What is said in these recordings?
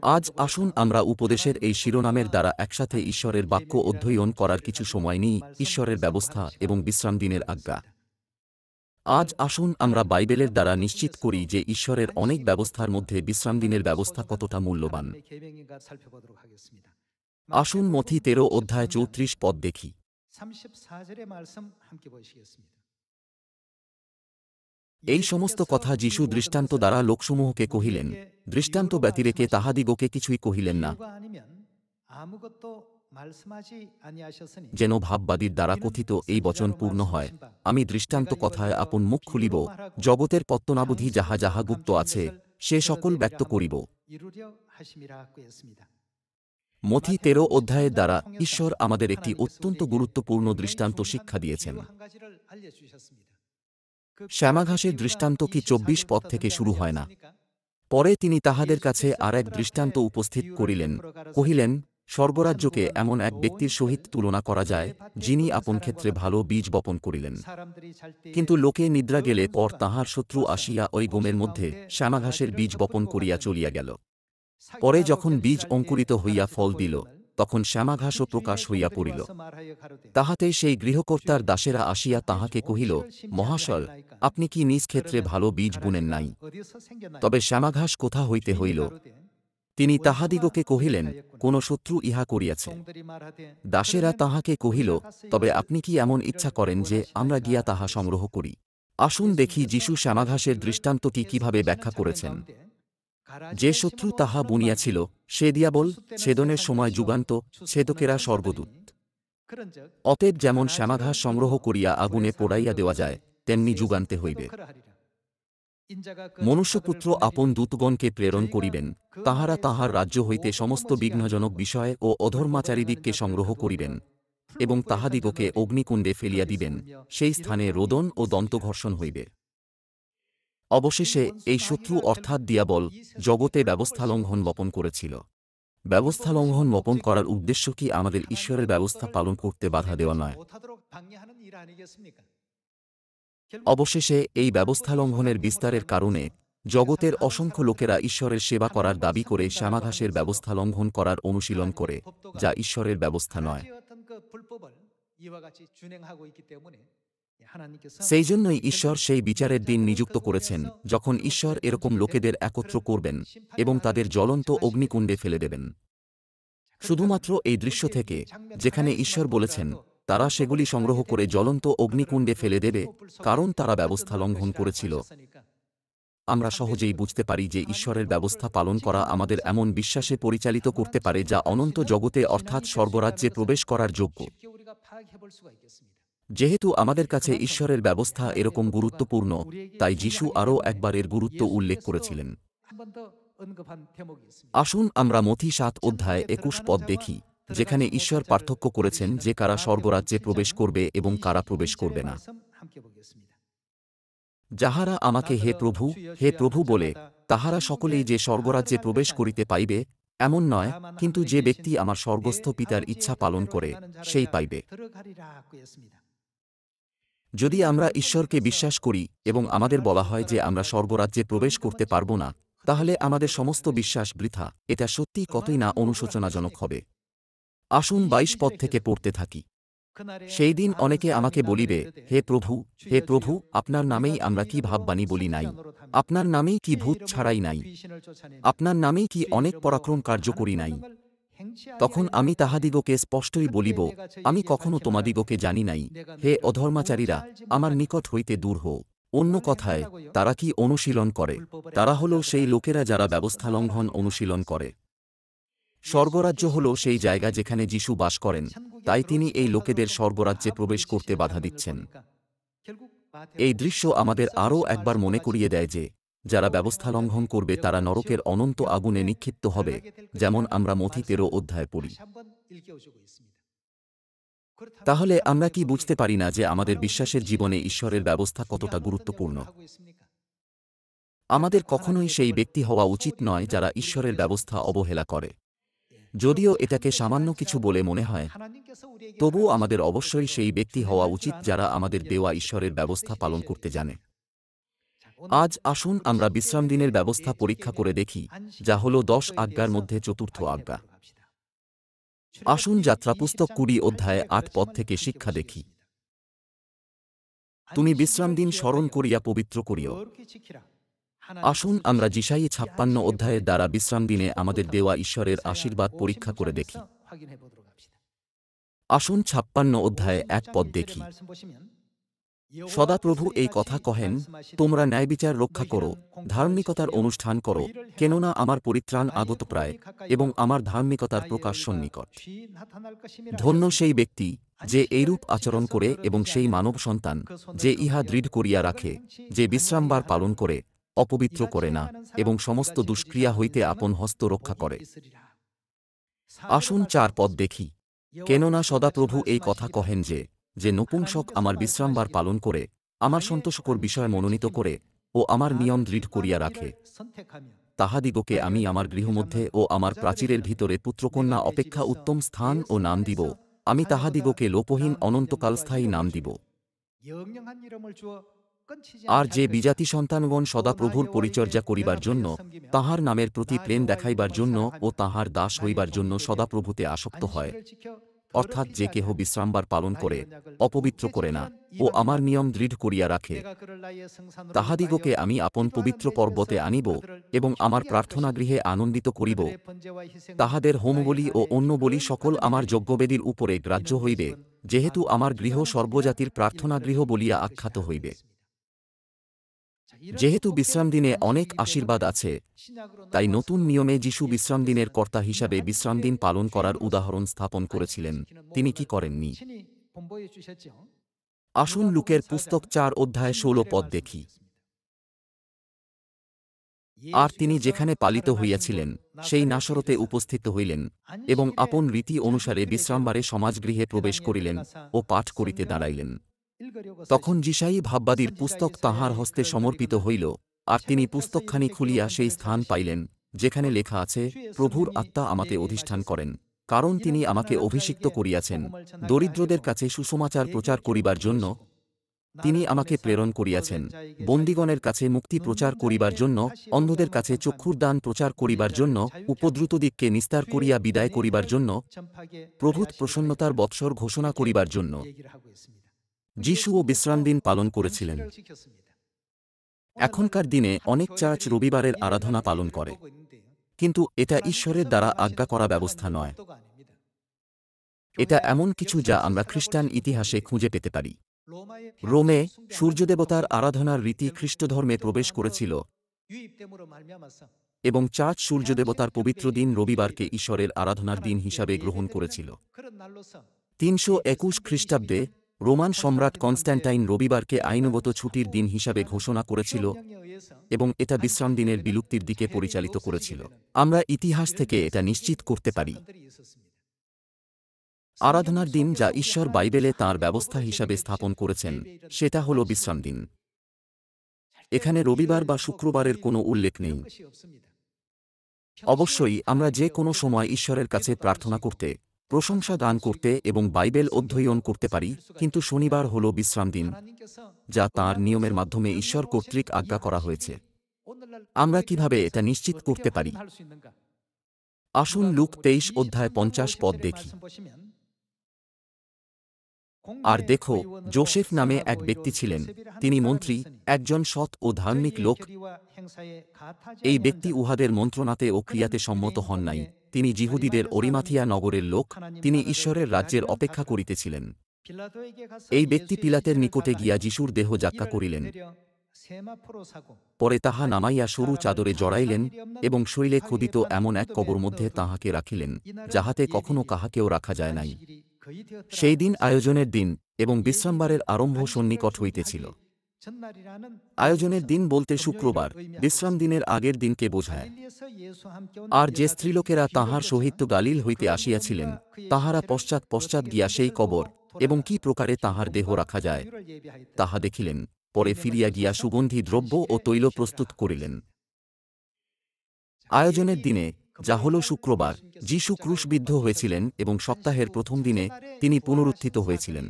আজ আসুন আমরা উপদেশের এই শিরোনামের দ্বারা একসাথে ঈশ্বরের বাক্য অধ্যয়ন করার কিছু সময় নিই, ঈশ্বরের ব্যবস্থা এবং বিশ্রাম দিনের আজ্ঞা। আজ আসুন আমরা বাইবেলের দ্বারা নিশ্চিত করি যে ঈশ্বরের অনেক ব্যবস্থার মধ্যে বিশ্রাম দিনের ব্যবস্থা কতটা মূল্যবান। আসুন মথি 13 অধ্যায় 34 পদ দেখি। এই সমস্ত কথা যিশু দৃষ্টান্ত দ্বারা লোকসমূহকে কহিলেন, দৃষ্টান্ত ব্যতিরেকে তাহাদিগকে কিছুই কহিলেন না, যেন ভাববাদীর দ্বারা কথিত এই বচন পূর্ণ হয়, আমি দৃষ্টান্ত কথায় আপন মুখ খুলিব, জগতের পত্তনাবধি যাহা যাহা গুপ্ত আছে সে সকল ব্যক্ত করিব। মথি 13 অধ্যায়ের দ্বারা ঈশ্বর আমাদের একটি অত্যন্ত গুরুত্বপূর্ণ দৃষ্টান্ত শিক্ষা দিয়েছেন। শ্যামাঘাসের দৃষ্টান্ত কি 24 পদ থেকে শুরু হয় না? পরে তিনি তাহাদের কাছে আর এক দৃষ্টান্ত উপস্থিত করিলেন, কহিলেন, স্বর্গরাজ্যকে এমন এক ব্যক্তির সহিত তুলনা করা যায়, যিনি আপন ক্ষেত্রে ভালো বীজ বপন করিলেন। কিন্তু লোকে নিদ্রা গেলে পর তাহার শত্রু আসিয়া ওই গমের মধ্যে শ্যামাঘাসের বীজ বপন করিয়া চলিয়া গেল। পরে যখন বীজ অঙ্কুরিত হইয়া ফল দিল, তখন শ্যামাঘাসও প্রকাশ হইয়া পড়িল। তাহাতে সেই গৃহকর্তার দাসেরা আসিয়া তাহাকে কহিল, মহাশয়, আপনি কি নিজ ক্ষেত্রে ভালো বীজ বুনেন নাই? তবে শ্যামাঘাস কোথা হইতে হইল? তিনি তাহাদিগকে কহিলেন, কোন শত্রু ইহা করিয়াছে। দাসেরা তাহাকে কহিল, তবে আপনি কি এমন ইচ্ছা করেন যে আমরা গিয়া তাহা সংগ্রহ করি? আসুন দেখি যিশু শ্যামাঘাসের দৃষ্টান্তটি কিভাবে ব্যাখ্যা করেছেন। যে শত্রু তাহা বুনিয়াছিল সে দিয়াবল, ছেদনের সময় যুগান্ত, ছেদকেরা স্বর্গদূত। অতএব যেমন শ্যামাঘাস সংগ্রহ করিয়া আগুনে পোড়াইয়া দেওয়া যায়, তেমনি যুগান্তে হইবে। মনুষ্যপুত্র আপন দূতগণকে প্রেরণ করিবেন, তাহারা তাহার রাজ্য হইতে সমস্ত বিঘ্নজনক বিষয় ও অধর্মাচারীদিগকে সংগ্রহ করিবেন, এবং তাহাদিগকে অগ্নিকুণ্ডে ফেলিয়া দিবেন, সেই স্থানে রোদন ও দন্তঘর্ষণ হইবে। অবশেষে এই শত্রু অর্থাৎ দিয়াবল জগতে ব্যবস্থালঙ্ঘন বপন করেছিল। ব্যবস্থালঙ্ঘন বপন করার উদ্দেশ্য কি আমাদের ঈশ্বরের ব্যবস্থা পালন করতে বাধা দেওয়া নয়? অবশেষে এই ব্যবস্থালঙ্ঘনের বিস্তারের কারণে জগতের অসংখ্য লোকেরা ঈশ্বরের সেবা করার দাবি করে শ্যামাঘাসের ব্যবস্থা লঙ্ঘন করার অনুশীলন করে, যা ঈশ্বরের ব্যবস্থা নয়। সেই জন্যই ঈশ্বর সেই বিচারের দিন নিযুক্ত করেছেন, যখন ঈশ্বর এরকম লোকেদের একত্র করবেন এবং তাদের জ্বলন্ত অগ্নিকুণ্ডে ফেলে দেবেন। শুধুমাত্র এই দৃশ্য থেকে, যেখানে ঈশ্বর বলেছেন তারা সেগুলি সংগ্রহ করে জ্বলন্ত অগ্নিকুণ্ডে ফেলে দেবে, কারণ তারা ব্যবস্থা লঙ্ঘন করেছিল, আমরা সহজেই বুঝতে পারি যে ঈশ্বরের ব্যবস্থা পালন করা আমাদের এমন বিশ্বাসে পরিচালিত করতে পারে যা অনন্ত জগতে অর্থাৎ স্বর্গরাজ্যে প্রবেশ করার যোগ্য। যেহেতু আমাদের কাছে ঈশ্বরের ব্যবস্থা এরকম গুরুত্বপূর্ণ, তাই যিশু আরও একবার এর গুরুত্ব উল্লেখ করেছিলেন। আসুন আমরা মথি 7 অধ্যায় 21 পদ দেখি, যেখানে ঈশ্বর পার্থক্য করেছেন যে কারা স্বর্গরাজ্যে প্রবেশ করবে এবং কারা প্রবেশ করবে না। যাহারা আমাকে হে প্রভু, হে প্রভু বলে, তাহারা সকলেই যে স্বর্গরাজ্যে প্রবেশ করিতে পাইবে এমন নয়, কিন্তু যে ব্যক্তি আমার স্বর্গস্থ পিতার ইচ্ছা পালন করে সেই পাইবে। যদি আমরা ঈশ্বরকে বিশ্বাস করি এবং আমাদের বলা হয় যে আমরা স্বর্গরাজ্যে প্রবেশ করতে পারব না, তাহলে আমাদের সমস্ত বিশ্বাস বৃথা। এটা সত্যিই কতই না অনুশোচনাজনক হবে। আসুন 22 পদ থেকে পড়তে থাকি। সেই দিন অনেকে আমাকে বলিবে, হে প্রভু, হে প্রভু, আপনার নামেই আমরা কি ভাববাণী বলি নাই? আপনার নামেই কি ভূত ছাড়াই নাই? আপনার নামেই কি অনেক পরাক্রম কার্য করি নাই? তখন আমি তাহাদিগকে স্পষ্টই বলিব, আমি কখনো তোমাদিগকে জানি নাই, হে অধর্মাচারীরা, আমার নিকট হইতে দূর হও। অন্য কথায়, তারা কি অনুশীলন করে? তারা হল সেই লোকেরা যারা ব্যবস্থা লঙ্ঘন অনুশীলন করে। স্বর্গরাজ্য হল সেই জায়গা যেখানে যিশু বাস করেন, তাই তিনি এই লোকেদের স্বর্গরাজ্যে প্রবেশ করতে বাধা দিচ্ছেন। এই দৃশ্য আমাদের আরও একবার মনে করিয়ে দেয় যে যারা ব্যবস্থা লঙ্ঘন করবে তারা নরকের অনন্ত আগুনে নিক্ষিপ্ত হবে, যেমন আমরা মথি 13 অধ্যায় পড়ি। তাহলে আমরা কি বুঝতে পারি না যে আমাদের বিশ্বাসের জীবনে ঈশ্বরের ব্যবস্থা কতটা গুরুত্বপূর্ণ? আমাদের কখনোই সেই ব্যক্তি হওয়া উচিত নয় যারা ঈশ্বরের ব্যবস্থা অবহেলা করে। যদিও এটাকে সামান্য কিছু বলে মনে হয়, তবুও আমাদের অবশ্যই সেই ব্যক্তি হওয়া উচিত যারা আমাদের দেওয়া ঈশ্বরের ব্যবস্থা পালন করতে জানে। আজ আসুন আমরা বিশ্রাম দিনের ব্যবস্থা পরীক্ষা করে দেখি, যা হল 10 আজ্ঞার মধ্যে চতুর্থ আজ্ঞা। আসুন যাত্রা পুস্তক 20 অধ্যায়ে 8 পদ থেকে শিক্ষা দেখি। তুমি বিশ্রাম দিন স্মরণ করিয়া পবিত্র করিও। আসুন আমরা যিশাই 56 অধ্যায়ের দ্বারা বিশ্রাম দিনে আমাদের দেওয়া ঈশ্বরের আশীর্বাদ পরীক্ষা করে দেখি। আসুন 56 অধ্যায়ে 1 পদ দেখি। সদাপ্রভু এই কথা কহেন, তোমরা ন্যায়বিচার রক্ষা করো, ধার্মিকতার অনুষ্ঠান করো, কেননা আমার পরিত্রাণ আগত প্রায়, এবং আমার ধার্মিকতার প্রকাশ সন্নিকট। ধন্য সেই ব্যক্তি যে এইরূপ আচরণ করে, এবং সেই মানব সন্তান যে ইহা দৃঢ় করিয়া রাখে, যে বিশ্রামবার পালন করে, অপবিত্র করে না, এবং সমস্ত দুষ্ক্রিয়া হইতে আপন হস্ত রক্ষা করে। আসুন 4 পদ দেখি। কেননা সদাপ্রভু এই কথা কহেন যে নপুংসক আমার বিশ্রামবার পালন করে, আমার সন্তোষকর বিষয় মনোনীত করে, ও আমার নিয়ম দৃঢ় করিয়া রাখে, তাহাদিগকে আমি আমার গৃহমধ্যে ও আমার প্রাচীরের ভিতরে পুত্রকন্যা অপেক্ষা উত্তম স্থান ও নাম দিব, আমি তাহাদিগকে লোপহীন অনন্তকালস্থায়ী নাম দিব। আর যে বিজাতি সন্তানগণ সদাপ্রভুর পরিচর্যা করিবার জন্য, তাহার নামের প্রতি প্রেম দেখাইবার জন্য ও তাহার দাস হইবার জন্য সদাপ্রভুতে আসক্ত হয়, অর্থাৎ যে কেহ বিশ্রামবার পালন করে, অপবিত্র করে না, ও আমার নিয়ম দৃঢ় করিয়া রাখে, তাহাদিগকে আমি আপন পবিত্র পর্বতে আনিব, এবং আমার প্রার্থনাগৃহে আনন্দিত করিব। তাহাদের হোমবলি ও অন্য বলি সকল আমার যজ্ঞবেদীর উপরে গ্রাহ্য হইবে, যেহেতু আমার গৃহ সর্বজাতির প্রার্থনাগৃহ বলিয়া আখ্যাত হইবে। যেহেতু বিশ্রামদিনে অনেক আশীর্বাদ আছে, তাই নতুন নিয়মে যিশু বিশ্রামদিনের কর্তা হিসাবে বিশ্রামদিন পালন করার উদাহরণ স্থাপন করেছিলেন। তিনি কি করেননি? আসুন লুকের পুস্তক 4 অধ্যায় 16 পদ দেখি। আর তিনি যেখানে পালিত হইয়াছিলেন, সেই নাসরতে উপস্থিত হইলেন, এবং আপন রীতি অনুসারে বিশ্রামবারে সমাজগৃহে প্রবেশ করিলেন, ও পাঠ করিতে দাঁড়াইলেন। তখন যিশাই ভাববাদীর পুস্তক তাঁহার হস্তে সমর্পিত হইল, আর তিনি পুস্তকখানি খুলিয়া সেই স্থান পাইলেন, যেখানে লেখা আছে, প্রভুর আত্মা আমাতে অধিষ্ঠান করেন, কারণ তিনি আমাকে অভিষিক্ত করিয়াছেন দরিদ্রদের কাছে সুসমাচার প্রচার করিবার জন্য, তিনি আমাকে প্রেরণ করিয়াছেন বন্দীগণের কাছে মুক্তি প্রচার করিবার জন্য, অন্ধদের কাছে চক্ষুর দান প্রচার করিবার জন্য, উপদ্রুতদিগকে নিস্তার করিয়া বিদায় করিবার জন্য, প্রভুত প্রসন্নতার বৎসর ঘোষণা করিবার জন্য। যিশুও বিশ্রামদিন পালন করেছিলেন। এখনকার দিনে অনেক চার্চ রবিবারের আরাধনা পালন করে, কিন্তু এটা ঈশ্বরের দ্বারা আজ্ঞা করা ব্যবস্থা নয়। এটা এমন কিছু যা আমরা খ্রিস্টান ইতিহাসে খুঁজে পেতে পারি। রোমে সূর্যদেবতার আরাধনার রীতি খ্রিস্টধর্মে প্রবেশ করেছিল, এবং চার্চ সূর্যদেবতার পবিত্র দিন রবিবারকে ঈশ্বরের আরাধনার দিন হিসাবে গ্রহণ করেছিল। 321 খ্রিস্টাব্দে রোমান সম্রাট কনস্ট্যান্টাইন রবিবারকে আইনগত ছুটির দিন হিসাবে ঘোষণা করেছিল, এবং এটা বিশ্রামদিনের বিলুপ্তির দিকে পরিচালিত করেছিল। আমরা ইতিহাস থেকে এটা নিশ্চিত করতে পারি। আরাধনার দিন যা ঈশ্বর বাইবেলে তাঁর ব্যবস্থা হিসাবে স্থাপন করেছেন, সেটা হল বিশ্রামদিন। এখানে রবিবার বা শুক্রবারের কোনো উল্লেখ নেই। অবশ্যই আমরা যে কোনো সময় ঈশ্বরের কাছে প্রার্থনা করতে, প্রশংসা দান করতে এবং বাইবেল অধ্যয়ন করতে পারি, কিন্তু শনিবার হল বিশ্রামদিন, যা তাঁর নিয়মের মাধ্যমে ঈশ্বর কর্তৃক আজ্ঞা করা হয়েছে। আমরা কিভাবে এটা নিশ্চিত করতে পারি? আসুন লুক 23 অধ্যায় 50 পদ দেখি। আর দেখো, যোসেফ নামে এক ব্যক্তি ছিলেন, তিনি মন্ত্রী, একজন সৎ ও ধার্মিক লোক। এই ব্যক্তি উহাদের মন্ত্রণাতে ও ক্রিয়াতে সম্মত হন নাই। তিনি যিহুদীদের অরিমাথিয়া নগরের লোক, তিনি ঈশ্বরের রাজ্যের অপেক্ষা করিতেছিলেন। এই ব্যক্তি পিলাতের নিকটে গিয়া যিশুর দেহ যাত্রা করিলেন। পরে তাহা নামাইয়া সরু চাদরে জড়াইলেন, এবং শৈলে খোদিত এমন এক কবর মধ্যে তাহাকে রাখিলেন, যাহাতে কখনো কাহাকেও রাখা যায় নাই। সেই দিন আয়োজনের দিন, এবং বিশ্রামবারের আরম্ভ সন্নিকট হইতেছিল। আয়োজনের দিন বলতে শুক্রবার, বিশ্রাম দিনের আগের দিনকে বোঝায়। আর যে স্ত্রীলোকেরা তাঁহার সহিত গালিল হইতে আসিয়াছিলেন, তাহারা পশ্চাৎ পশ্চাৎ গিয়া সেই কবর এবং কি প্রকারে তাহার দেহ রাখা যায়, তাহা দেখিলেন। পরে ফিরিয়া গিয়া সুগন্ধি দ্রব্য ও তৈল প্রস্তুত করিলেন। আয়োজনের দিনে, যা হল শুক্রবার, যিশু ক্রুশবিদ্ধ হয়েছিলেন, এবং সপ্তাহের প্রথম দিনে তিনি পুনরুত্থিত হয়েছিলেন।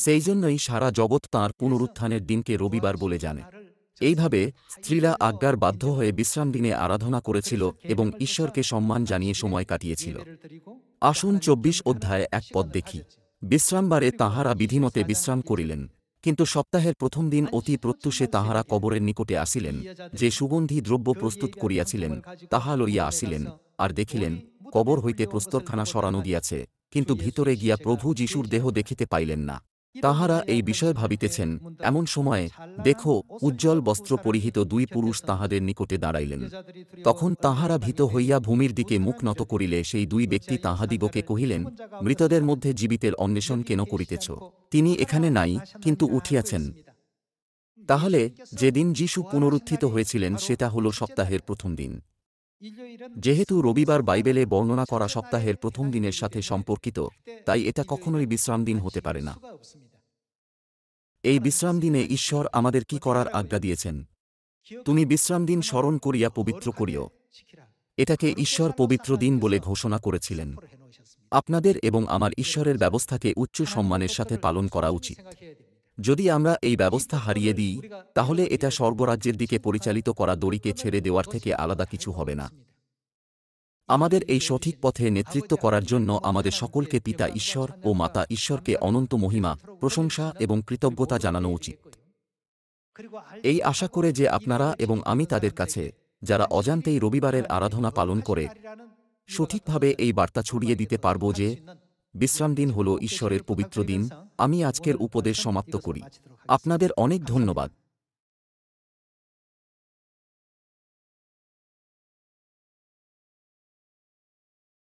সেই জন্যই সারা জগৎ তাঁর পুনরুত্থানের দিনকে রবিবার বলে জানে। এইভাবে স্ত্রীরা আজ্ঞার বাধ্য হয়ে বিশ্রামদিনে আরাধনা করেছিল এবং ঈশ্বরকে সম্মান জানিয়ে সময় কাটিয়েছিল। আসুন 24 অধ্যায়ে এক পদ দেখি। বিশ্রামবারে তাঁহারা বিধিমতে বিশ্রাম করিলেন। কিন্তু সপ্তাহের প্রথম দিন অতি প্রত্যুষে তাঁহারা কবরের নিকটে আসিলেন, যে সুগন্ধি দ্রব্য প্রস্তুত করিয়াছিলেন তাহা লইয়া আসিলেন, আর দেখিলেন কবর হইতে প্রস্তরখানা সরানো গিয়াছে, কিন্তু ভিতরে গিয়া প্রভু যীশুর দেহ দেখিতে পাইলেন না। তাঁহারা এই বিষয় ভাবিতেছেন, এমন সময়ে দেখো উজ্জ্বল বস্ত্র পরিহিত দুই পুরুষ তাঁহাদের নিকটে দাঁড়াইলেন। তখন তাঁহারা ভীত হইয়া ভূমির দিকে মুখ নত করিলে সেই দুই ব্যক্তি তাঁহাদিগকে কহিলেন, মৃতদের মধ্যে জীবিতের অন্বেষণ কেন করিতেছ? তিনি এখানে নাই, কিন্তু উঠিয়াছেন। তাহলে যেদিন যীশু পুনরুত্থিত হয়েছিলেন সেটা হল সপ্তাহের প্রথম দিন। যেহেতু রবিবার বাইবেলে বর্ণনা করা সপ্তাহের প্রথম দিনের সাথে সম্পর্কিত, তাই এটা কখনোই বিশ্রাম দিন হতে পারে না। এই বিশ্রাম দিনে ঈশ্বর আমাদের কি করার আজ্ঞা দিয়েছেন? তুমি বিশ্রাম দিন স্মরণ করিয়া পবিত্র করিও। এটাকে ঈশ্বর পবিত্র দিন বলে ঘোষণা করেছিলেন। আপনাদের এবং আমার ঈশ্বরের ব্যবস্থাকে উচ্চ সম্মানের সাথে পালন করা উচিত। যদি আমরা এই ব্যবস্থা হারিয়ে দিই, তাহলে এটা স্বর্গরাজ্যের দিকে পরিচালিত করা দড়িকে ছেড়ে দেওয়ার থেকে আলাদা কিছু হবে না। আমাদের এই সঠিক পথে নেতৃত্ব করার জন্য আমাদের সকলকে পিতা ঈশ্বর ও মাতা ঈশ্বরকে অনন্ত মহিমা, প্রশংসা এবং কৃতজ্ঞতা জানানো উচিত। এই আশা করে যে আপনারা এবং আমি তাদের কাছে, যারা অজান্তেই রবিবারের আরাধনা পালন করে, সঠিকভাবে এই বার্তা ছড়িয়ে দিতে পারব যে বিশ্রাম দিন হল ঈশ্বরের পবিত্র দিন। আমি আজকের উপদেশ সমাপ্ত করি। আপনাদের অনেক ধন্যবাদ।